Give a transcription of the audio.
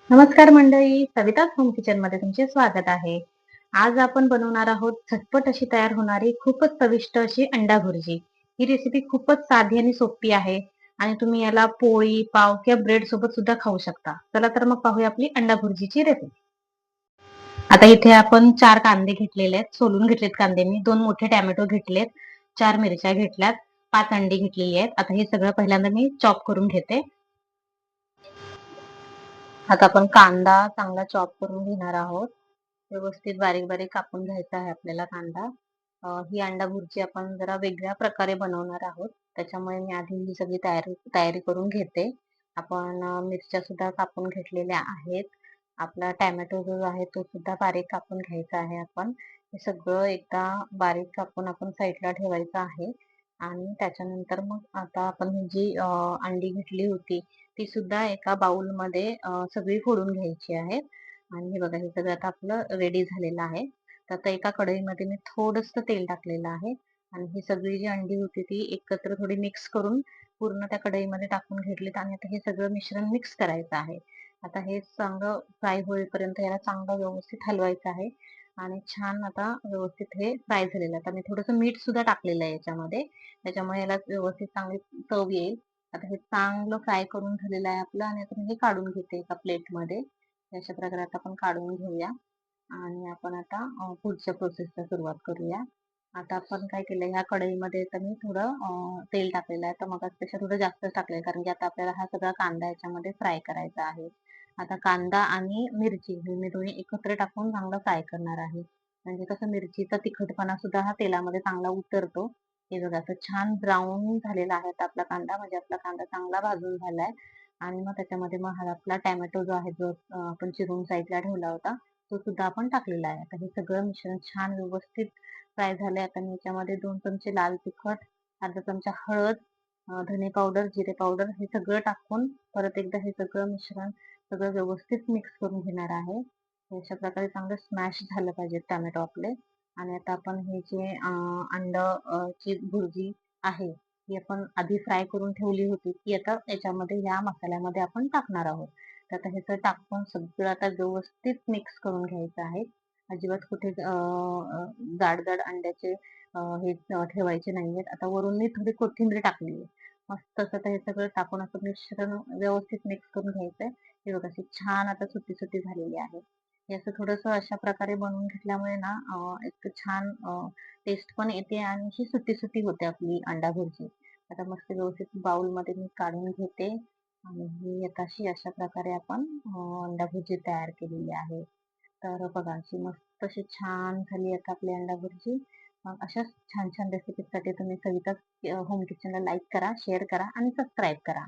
नमस्कार मंडळी, सविताच home kitchen मध्ये तुमचे स्वागत आहे. आज आपण बनवणार आहोत झटपट अशी तयार होणारी खूपच चविष्ट अशी अंडा भुर्जी. ही रेसिपी खूपच साधी आणि सोपी आहे आणि तुम्ही याला पोळी, पाव किंवा ब्रेड सोबत सुद्धा खाऊ शकता. चला तर मग पाहूया आपली अंडा भुर्जीची रेसिपी. आता इथे आपण 4 कांदे घेतलेले आहेत, सोलून घेतलेत कांदे मी. 2 मोठे टोमॅटो घेतलेत, 4 मिरच्या घेतल्यात, 5 अंडी घेतलेली आहेत. आता हे सगळं पहिल्यांदा मी चॉप करून घेते. आता आपण कांदा चांगला चॉप करून घेणार आहोत. व्यवस्थित बारीक बारीक कापून घ्यायचा आहे आपल्याला कांदा. ही अंडा भुर्जी आपण जरा वेगळ्या प्रकारे बनवणार आहोत. त्याच्यामुळे मी आधी ही सगळी तयारी तयारी करून घेते. आपण मिरच्या सुद्धा कापून घेतलेल्या आहेत. आपला टोमॅटो जो आहे तो सुद्धा बारीक कापून घ्यायचा आहे आपण. हे सगळं एकदा बारीक कापून आपण साईडला ठेवायचं आहे. आणि त्याच्यानंतर मग आता आपण ही जी अंडी घेतली होती ती सुद्धा एका बाउलमध्ये सगळी फोडून घ्यायची आहे. आणि हे बघा हे सगळं आता आपलं रेडी झालेलं आहे. तर आता एका कढईमध्ये मी थोडंसं तेल टाकलेलं आहे आणि ही सगळी जी अंडी होती ती एकत्र थोडी मिक्स करून पूर्ण त्या कढईमध्ये टाकून घेतलीत आणि आता हे सगळं मिश्रण मिक्स करायचं आहे. आता हे चांगलं फ्राय होईपर्यंत याला चांगलं व्यवस्थित हलवायचं आहे आणि छान आता व्यवस्थित हे फ्राय झालेलं आहे. आता मी थोडंसं मीठ सुद्धा टाकलेलं आहे याच्यामध्ये. त्याच्यामुळे याला व्यवस्थित चांगली चव येईल. आता हे चांगलं फ्राय करून झालेलं आहे आपलं आणि आता मी हे काढून घेते एका प्लेटमध्ये. अशा प्रकारे आता आपण काढून घेऊया आणि आपण आता पुढच्या प्रोसेसला सुरुवात करूया. आता आपण काय केलं ह्या कढईमध्ये तर मी थोडं तेल टाकलेलं आहे. तर मगाचपेक्षा थोडं जास्तच टाकलंय कारण की आता आपल्याला हा सगळा कांदा याच्यामध्ये फ्राय करायचा आहे. आता कांदा आणि मिरची हे मी दोन्ही एकत्र टाकून चांगलं फ्राय करणार आहे. म्हणजे कसं मिरचीचा तिखटपणा सुद्धा हा तेलामध्ये चांगला उतरतो. हे बघा असं छान ब्राऊन झालेला आहे आता आपला कांदा. म्हणजे आपला कांदा चांगला भाजून झालाय आणि मग त्याच्यामध्ये मग हा आपला टोमॅटो जो आहे जो आपण चिरून साईडला ठेवला होता तो सुद्धा आपण टाकलेला आहे. आता हे सगळं मिश्रण छान व्यवस्थित फ्राय झालंय. आता मी याच्यामध्ये 2 चमचे लाल तिखट, अर्धा चमचा हळद, धने पावडर, जिरे पावडर हे सगळं टाकून परत एकदा हे सगळं मिश्रण सगळं व्यवस्थित मिक्स करून घेणार आहे. अशा प्रकारे चांगलं स्मॅश झालं पाहिजे टोमॅटो आपले. आणि आता आपण हे जे अंड ची भुर्जी आहे ही आपण आधी फ्राय करून ठेवली होती ती आता याच्यामध्ये या मसाल्यामध्ये आपण टाकणार आहोत. तर आता ह्याचं टाकून सगळं आता व्यवस्थित मिक्स करून घ्यायचं आहे. अजिबात कुठे जाड जाड अंड्याचे हे ठेवायचे नाहीयेत. आता वरून मी थोडी कोथिंबीर टाकली आहे. मस्त असं हे सगळं टाकून असं मिश्रण व्यवस्थित मिक्स करून घ्यायचंय. हे बघा अशी छान आता सुटी सुटी झालेली आहे. हे असं थोडंसं अशा प्रकारे बनवून घेतल्यामुळे ना एक छान टेस्ट पण येते आणि अशी सुटी सुटी होते आपली अंडा भुर्जी. आता मस्त व्यवस्थित बाउलमध्ये मी काढून घेते आणि ही आता अशी अशा प्रकारे आपण अंडा भुर्जी तयार केलेली आहे. तर बघा अशी मस्त अशी छान झाली आता आपली अंडा भुर्जी. मग अशाच छान छान रेसिपीसाठी तुम्ही सविता होम किचनला लाईक करा, शेअर करा आणि सबस्क्राईब करा.